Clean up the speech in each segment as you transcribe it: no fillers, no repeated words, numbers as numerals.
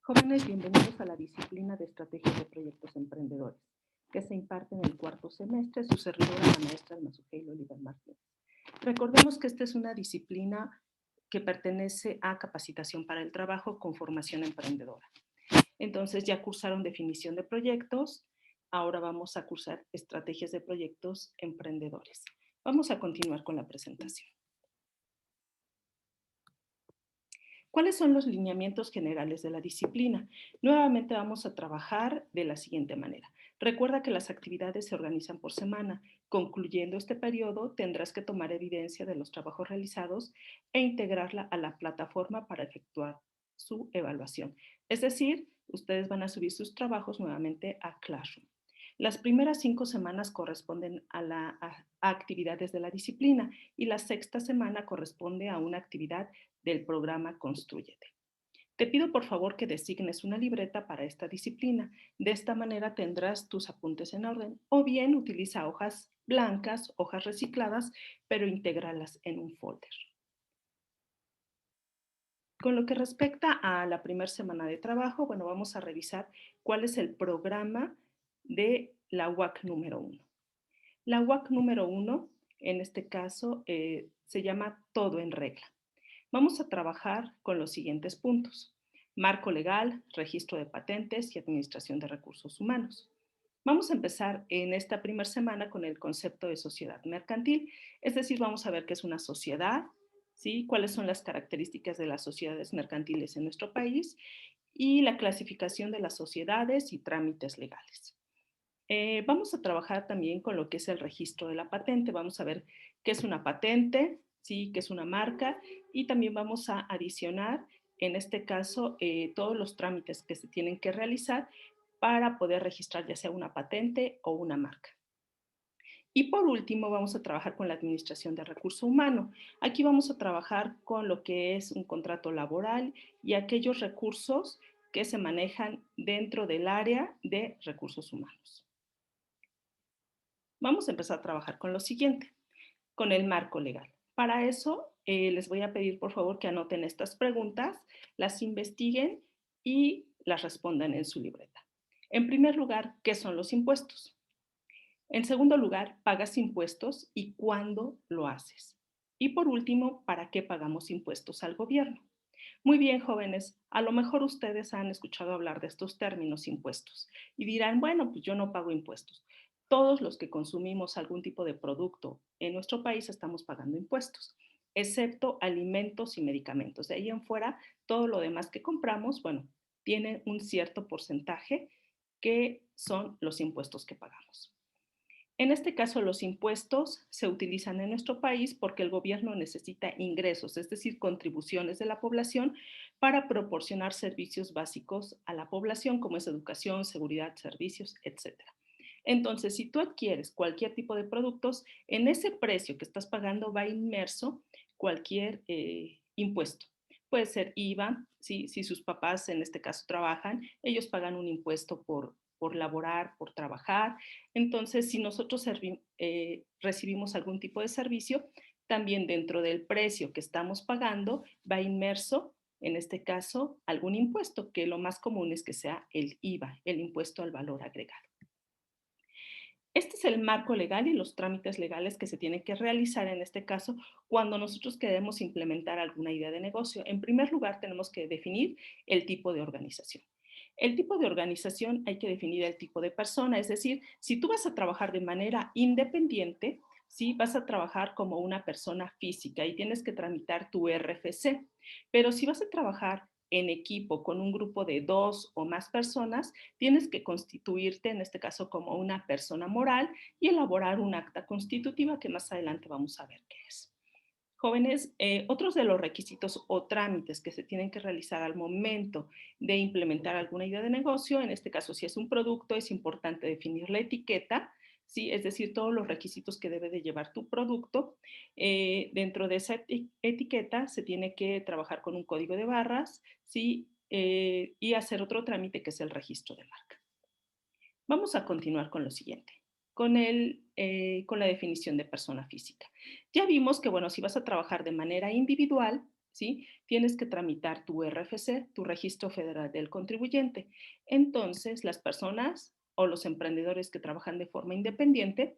Jóvenes, bienvenidos a la disciplina de estrategias de proyectos emprendedores, que se imparte en el cuarto semestre. Su servidora, la maestra Alma Sujeil Oliver Martínez. Recordemos que esta es una disciplina que pertenece a capacitación para el trabajo con formación emprendedora. Entonces ya cursaron definición de proyectos, ahora vamos a cursar estrategias de proyectos emprendedores. Vamos a continuar con la presentación. ¿Cuáles son los lineamientos generales de la disciplina? Nuevamente vamos a trabajar de la siguiente manera. Recuerda que las actividades se organizan por semana. Concluyendo este periodo, tendrás que tomar evidencia de los trabajos realizados e integrarla a la plataforma para efectuar su evaluación. Es decir, ustedes van a subir sus trabajos nuevamente a Classroom. Las primeras 5 semanas corresponden a actividades de la disciplina y la sexta semana corresponde a una actividad del programa Constrúyete. Te pido por favor que designes una libreta para esta disciplina. De esta manera tendrás tus apuntes en orden o bien utiliza hojas blancas, hojas recicladas, pero intégralas en un folder. Con lo que respecta a la primera semana de trabajo, bueno, vamos a revisar cuál es el programa de la UAC número 1. La UAC número 1, en este caso, se llama Todo en Regla. Vamos a trabajar con los siguientes puntos: marco legal, registro de patentes y administración de recursos humanos. Vamos a empezar en esta primera semana con el concepto de sociedad mercantil, es decir, vamos a ver qué es una sociedad, ¿sí? Cuáles son las características de las sociedades mercantiles en nuestro país y la clasificación de las sociedades y trámites legales. Vamos a trabajar también con lo que es el registro de la patente. Vamos a ver qué es una patente, ¿sí? Qué es una marca, y también vamos a adicionar, en este caso, todos los trámites que se tienen que realizar para poder registrar ya sea una patente o una marca. Y por último, vamos a trabajar con la administración de recurso humano. Aquí vamos a trabajar con lo que es un contrato laboral y aquellos recursos que se manejan dentro del área de recursos humanos. Vamos a empezar a trabajar con lo siguiente, con el marco legal. Para eso, les voy a pedir por favor que anoten estas preguntas, las investiguen y las respondan en su libreta. En primer lugar, ¿qué son los impuestos? En segundo lugar, ¿pagas impuestos y cuándo lo haces? Y por último, ¿para qué pagamos impuestos al gobierno? Muy bien, jóvenes, a lo mejor ustedes han escuchado hablar de estos términos impuestos y dirán, bueno, pues yo no pago impuestos. Todos los que consumimos algún tipo de producto en nuestro país estamos pagando impuestos, excepto alimentos y medicamentos. De ahí en fuera, todo lo demás que compramos, bueno, tiene un cierto porcentaje que son los impuestos que pagamos. En este caso, los impuestos se utilizan en nuestro país porque el gobierno necesita ingresos, es decir, contribuciones de la población para proporcionar servicios básicos a la población, como es educación, seguridad, servicios, etcétera. Entonces, si tú adquieres cualquier tipo de productos, en ese precio que estás pagando va inmerso cualquier impuesto. Puede ser IVA, si sus papás en este caso trabajan, ellos pagan un impuesto por laborar, por trabajar. Entonces, si nosotros recibimos algún tipo de servicio, también dentro del precio que estamos pagando va inmerso, en este caso, algún impuesto, que lo más común es que sea el IVA, el impuesto al valor agregado. Este es el marco legal y los trámites legales que se tienen que realizar en este caso cuando nosotros queremos implementar alguna idea de negocio. En primer lugar, tenemos que definir el tipo de organización. El tipo de organización hay que definir el tipo de persona, es decir, si tú vas a trabajar de manera independiente, sí, vas a trabajar como una persona física y tienes que tramitar tu RFC, pero si vas a trabajar en equipo con un grupo de 2 o más personas, tienes que constituirte, en este caso, como una persona moral y elaborar un acta constitutiva que más adelante vamos a ver qué es. Jóvenes, otros de los requisitos o trámites que se tienen que realizar al momento de implementar alguna idea de negocio, en este caso si es un producto, es importante definir la etiqueta, ¿sí? Es decir, todos los requisitos que debe de llevar tu producto. Dentro de esa etiqueta se tiene que trabajar con un código de barras, ¿sí? Y hacer otro trámite que es el registro de marca. Vamos a continuar con lo siguiente, con la definición de persona física. Ya vimos que, bueno, si vas a trabajar de manera individual, ¿sí? Tienes que tramitar tu RFC, tu Registro Federal del Contribuyente. Entonces, las personas o los emprendedores que trabajan de forma independiente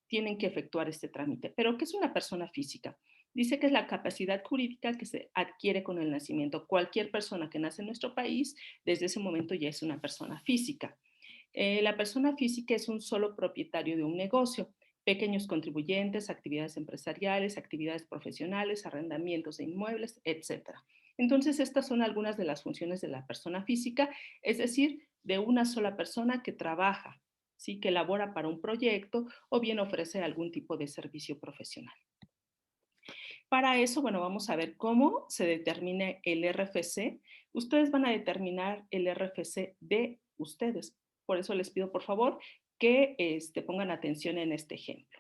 tienen que efectuar este trámite. ¿Pero qué es una persona física? Dice que es la capacidad jurídica que se adquiere con el nacimiento. Cualquier persona que nace en nuestro país, desde ese momento ya es una persona física. La persona física es un solo propietario de un negocio, pequeños contribuyentes, actividades empresariales, actividades profesionales, arrendamientos de inmuebles, etcétera. Entonces, estas son algunas de las funciones de la persona física, es decir, de una sola persona que trabaja, ¿sí? Que elabora para un proyecto o bien ofrece algún tipo de servicio profesional. Para eso, bueno, vamos a ver cómo se determina el RFC. Ustedes van a determinar el RFC de ustedes. Por eso les pido, por favor, que pongan atención en este ejemplo.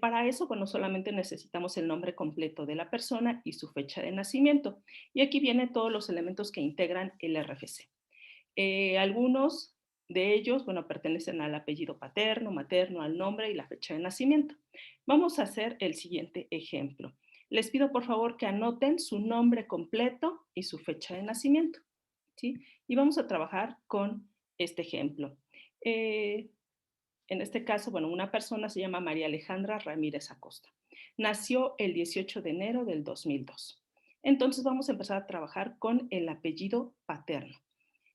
Para eso, bueno, solamente necesitamos el nombre completo de la persona y su fecha de nacimiento. Y aquí vienen todos los elementos que integran el RFC. Algunos de ellos, bueno, pertenecen al apellido paterno, materno, al nombre y la fecha de nacimiento. Vamos a hacer el siguiente ejemplo. Les pido por favor que anoten su nombre completo y su fecha de nacimiento, ¿sí? Y vamos a trabajar con este ejemplo. En este caso, bueno, una persona se llama María Alejandra Ramírez Acosta. Nació el 18 de enero del 2002. Entonces vamos a empezar a trabajar con el apellido paterno.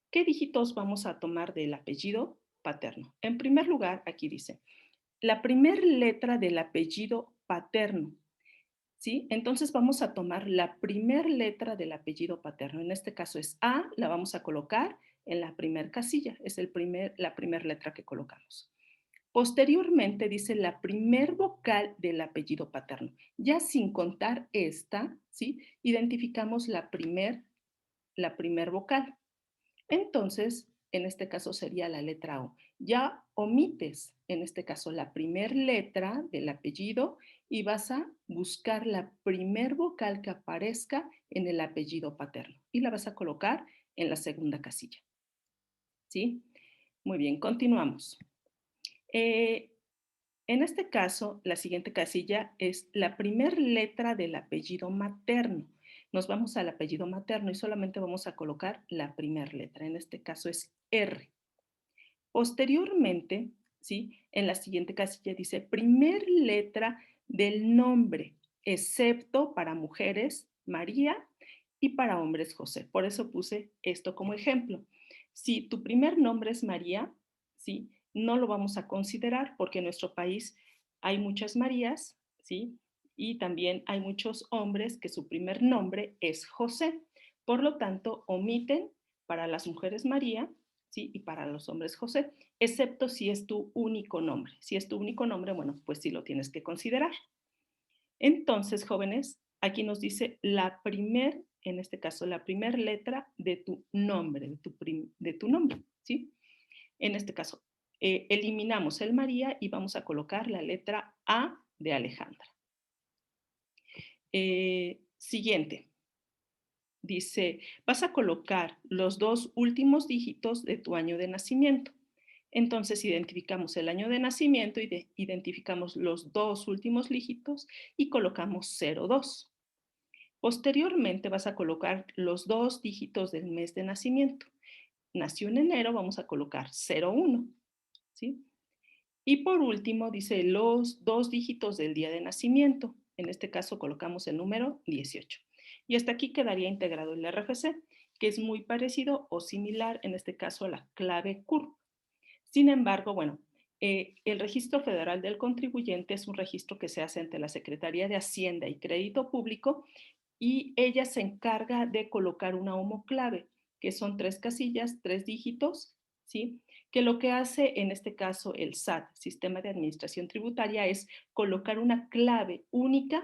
¿Qué dígitos vamos a tomar del apellido paterno? En primer lugar, aquí dice, la primera letra del apellido paterno, ¿sí? Entonces vamos a tomar la primera letra del apellido paterno. En este caso es A, la vamos a colocar en la primera casilla, es la primera letra que colocamos. Posteriormente dice la primer vocal del apellido paterno. Ya sin contar esta, ¿sí? Identificamos la primer vocal. Entonces, en este caso sería la letra O. Ya omites, en este caso, la primer letra del apellido y vas a buscar la primer vocal que aparezca en el apellido paterno y la vas a colocar en la segunda casilla. ¿Sí? Muy bien, continuamos. En este caso, la siguiente casilla es la primer letra del apellido materno. Nos vamos al apellido materno y solamente vamos a colocar la primera letra. En este caso es R. Posteriormente, ¿sí? En la siguiente casilla dice primer letra del nombre, excepto para mujeres María y para hombres José. Por eso puse esto como ejemplo. Si tu primer nombre es María, ¿sí? No lo vamos a considerar porque en nuestro país hay muchas Marías, ¿sí? Y también hay muchos hombres que su primer nombre es José. Por lo tanto, omiten para las mujeres María, ¿sí? Y para los hombres José, excepto si es tu único nombre. Si es tu único nombre, bueno, pues sí lo tienes que considerar. Entonces, jóvenes, aquí nos dice en este caso, la primera letra de tu nombre, de tu nombre, ¿sí? En este caso, eliminamos el María y vamos a colocar la letra A de Alejandra. Siguiente. Dice, vas a colocar los dos últimos dígitos de tu año de nacimiento. Entonces identificamos el año de nacimiento y identificamos los dos últimos dígitos y colocamos 02. Posteriormente vas a colocar los dos dígitos del mes de nacimiento. Nació en enero, vamos a colocar 01, ¿sí? Y por último dice los dos dígitos del día de nacimiento. En este caso colocamos el número 18. Y hasta aquí quedaría integrado el RFC, que es muy parecido o similar en este caso a la clave CURP. Sin embargo, bueno, el Registro Federal del Contribuyente es un registro que se hace ante la Secretaría de Hacienda y Crédito Público y ella se encarga de colocar una homoclave, que son 3 casillas, 3 dígitos, ¿sí? Que lo que hace en este caso el SAT, Sistema de Administración Tributaria, es colocar una clave única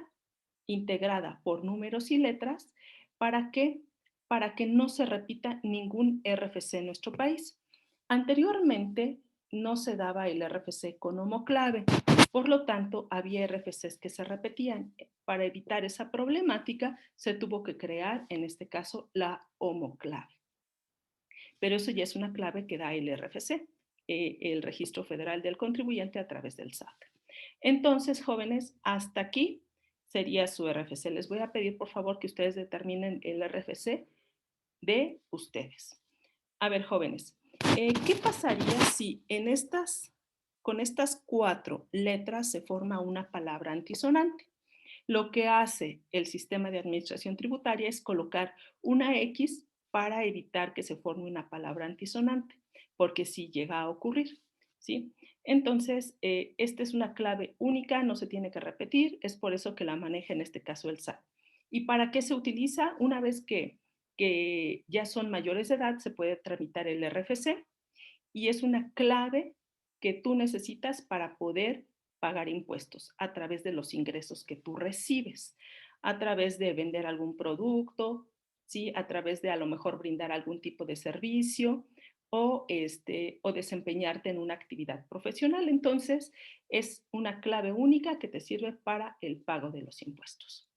integrada por números y letras. ¿Para qué? Para que no se repita ningún RFC en nuestro país. Anteriormente no se daba el RFC con homoclave, por lo tanto había RFCs que se repetían. Para evitar esa problemática se tuvo que crear, en este caso, la homoclave. Pero eso ya es una clave que da el RFC, el Registro Federal del Contribuyente a través del SAT. Entonces, jóvenes, hasta aquí sería su RFC. Les voy a pedir, por favor, que ustedes determinen el RFC de ustedes. A ver, jóvenes, ¿qué pasaría si con estas 4 letras se forma una palabra antisonante? Lo que hace el sistema de administración tributaria es colocar una X para evitar que se forme una palabra antisonante, porque sí llega a ocurrir, ¿sí? Entonces, esta es una clave única, no se tiene que repetir, es por eso que la maneja en este caso el SAT. ¿Y para qué se utiliza? Una vez que ya son mayores de edad, se puede tramitar el RFC y es una clave que tú necesitas para poder pagar impuestos a través de los ingresos que tú recibes, a través de vender algún producto, ¿sí? A través de a lo mejor brindar algún tipo de servicio o desempeñarte en una actividad profesional. Entonces, es una clave única que te sirve para el pago de los impuestos.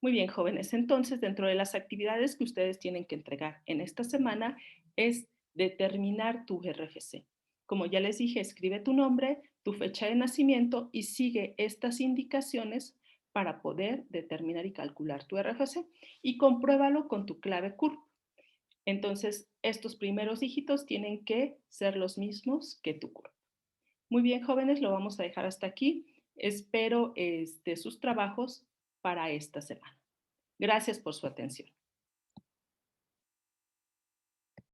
Muy bien, jóvenes. Entonces, dentro de las actividades que ustedes tienen que entregar en esta semana es determinar tu RFC. Como ya les dije, escribe tu nombre, tu fecha de nacimiento y sigue estas indicaciones para poder determinar y calcular tu RFC y compruébalo con tu clave CURP. Entonces, estos primeros dígitos tienen que ser los mismos que tu CURP. Muy bien, jóvenes, lo vamos a dejar hasta aquí. Espero sus trabajos para esta semana. Gracias por su atención.